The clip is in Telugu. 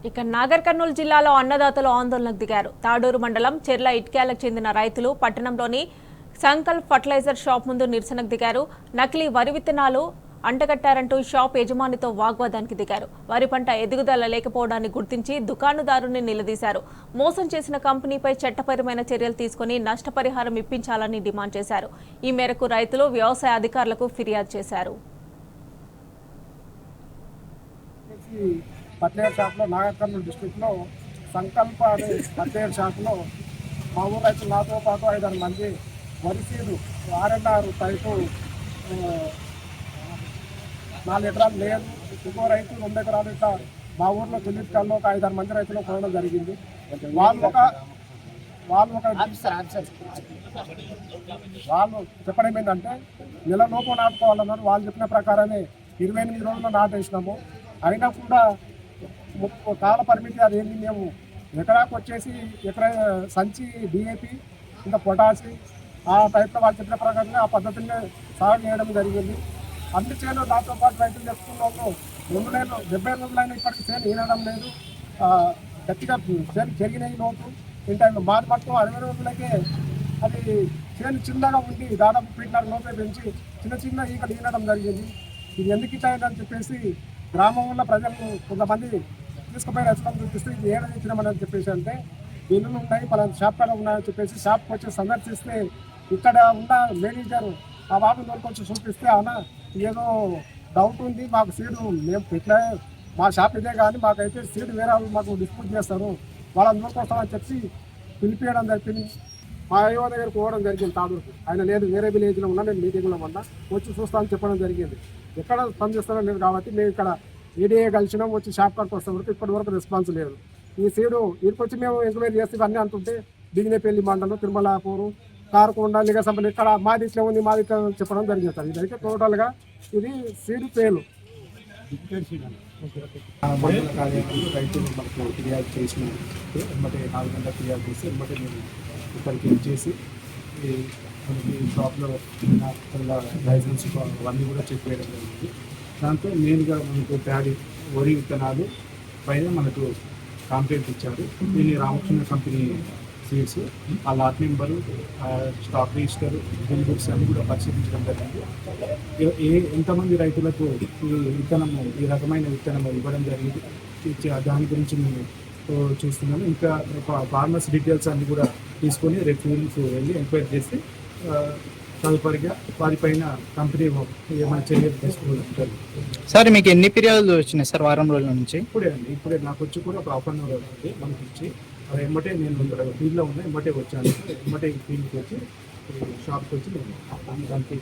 ఇక నాగర్ కర్నూలు జిల్లాలో అన్నదాతలు ఆందోళనకు దిగారు. తాడూరు మండలం చెర్ల ఇట్క్యాలకు చెందిన రైతులు పట్టణంలోని సంకల్ప్ ఫర్టిలైజర్ షాప్ ముందు నిరసనకు దిగారు. నకిలీ వరి విత్తనాలు అంటగట్టారంటూ షాప్ యజమానితో వాగ్వాదానికి దిగారు. వరి పంట ఎదుగుదల లేకపోవడాన్ని గుర్తించి దుకాణదారుని నిలదీశారు. మోసం చేసిన కంపెనీపై చట్టపరమైన చర్యలు తీసుకుని నష్టపరిహారం ఇప్పించాలని డిమాండ్ చేశారు. ఈ మేరకు రైతులు వ్యవసాయ అధికారులకు ఫిర్యాదు చేశారు. ఫర్టిలైజర్ షాప్లో నాగర్ కర్నూలు డిస్ట్రిక్ట్లో సంకల్ప అనే ఫర్టిలైజర్ షాప్లో మా ఊరు రైతులు నాతో పాటు 5-6 మంది వరి సీడు ఆర్ఎన్ఆర్ టైపు 4 ఎకరాలు లేదు, ఇంకో రైతు 2 ఎకరాలు ఇట్లా మా ఊర్లో తొలికాల్లో ఒక 5-6 మంది రైతులు కొనడం జరిగింది. వాళ్ళు చెప్పడం ఏంటంటే నెలలోపు నాటుకోవాలన్నారు. వాళ్ళు చెప్పిన ప్రకారమే 28 రోజుల్లో నాటేసినాము. అయినా కూడా కాల పరిమితి అదేంటి, మేము ఎకరాకు వచ్చేసి సంచి DAP ఇంకా పొటాసి ఆ టైప్లో వాళ్ళు చెప్పిన ప్రకారంగా ఆ పద్ధతిని సాగు చేయడం జరిగింది. అన్ని చేను దాంతో పాటు రైతులు చెప్తున్నాము 2 నెలలు 70 రోజులైనా ఇప్పటికి చేను ఈనడం లేదు. గట్టిగా చేను జరిగినాయి లోపు ఇంత మాది పట్టుకు 60 రోజులకే అది చేను చిన్నగా ఉండి దాదాపు ఫీట్నర లోపే పెంచి చిన్న ఈకలు ఈనడం జరిగింది. ఇది ఎందుకు ఇచ్చాయని చెప్పేసి గ్రామంలో ప్రజలు కొంతమంది తీసుకుపోయి రెస్పాన్స్ చూపిస్తే ఇది ఏడాది ఇచ్చినామని చెప్పేసి అంటే బిల్లులు ఉన్నాయి, పలానా షాప్ కాడ ఉన్నాయని చెప్పేసి షాప్కి వచ్చి సందర్శిస్తే ఇక్కడ ఉన్న మేనేజర్ ఆ బాబు కొంచెం చూపిస్తే అన్న ఏదో డౌట్ ఉంది, మాకు సీడు మేము పెట్టలే, మా షాప్ ఇదే కానీ మాకైతే సీడు వేరే వాళ్ళు మాకు డిస్ప్యూట్ చేస్తారు, వాళ్ళందరూ వస్తామని చెప్పి పిలిపియడం జరిగింది. మా అయ్యో దగ్గరికి పోవడం జరిగింది తాడూరుకు. ఆయన లేదు వేరే విలేజ్లో ఉన్నా, నేను మీటింగ్లో ఉన్నా, వచ్చి చూస్తామని చెప్పడం జరిగింది. ఎక్కడ పనిచేస్తారో లేదు కాబట్టి మేము ఇక్కడ EDA కలిసినాం, వచ్చి షాప్ కార్డ్కి వస్తాం వరకు ఇప్పటి వరకు రెస్పాన్స్ లేదు. ఈ సీడు వీరికి మేము ఎంక్వైరీ చేసి ఇవన్నీ అంటుంటే దిగినేపల్లి మండలం తిరుమలాపూరు కారకొండ లిగసంపల్లి ఇక్కడ మాది ఇట్లా ఉంది మాది ఇట్లా చెప్పడం జరిగింది సార్. ఇదైతే టోటల్గా ఇది సీడు పేలు. రైతులు మనకు ఫిర్యాదు చేసిన ఎమ్మటే 4 గంటల ఫిర్యాదు చేసి ఎమ్మటే మేము ఇక్కడికి చేసి మనకి షాప్లో లైసెన్స్ అవన్నీ కూడా చెక్ చేయడం జరిగింది. దాంతో మెయిన్గా మనకు ప్యాడీ వరి విత్తనాలు పైన మనకు కాంప్లైంట్ ఇచ్చారు. దీన్ని రామకృష్ణ కంపెనీ సీడ్స్ ఆ lot number stock register bill books అన్ని కూడా పరిశీలించడం జరిగింది. ఎంతమంది రైతులకు ఈ రకమైన విత్తనము ఇవ్వడం జరిగింది దాని గురించి మేము చూస్తున్నాము. ఇంకా ఫార్మర్స్ డీటెయిల్స్ అన్ని కూడా తీసుకొని రేపు ఫీల్డ్కి వెళ్ళి ఎంక్వైరీ చేసి తదుపరిగా వారిపైన కంపెనీ ఏమైనా చర్యలు తీసుకోవాలి. సార్ మీకు ఎన్ని ఫిర్యాదులు వచ్చినాయి సార్ వారం రోజుల నుంచి? ఇప్పుడే నాకు వచ్చి కూడా ఒక హాఫ్ అన్ అవర్ అవుతుంది మనకి ఇచ్చి అది ఎమ్మటే నేను ఇక్కడ ఫీల్డ్లో ఉన్నా ఎమ్మటే వచ్చాను. ఎమ్మటే ఫీల్డ్కి వచ్చి షాప్కి వచ్చి నేను దానికి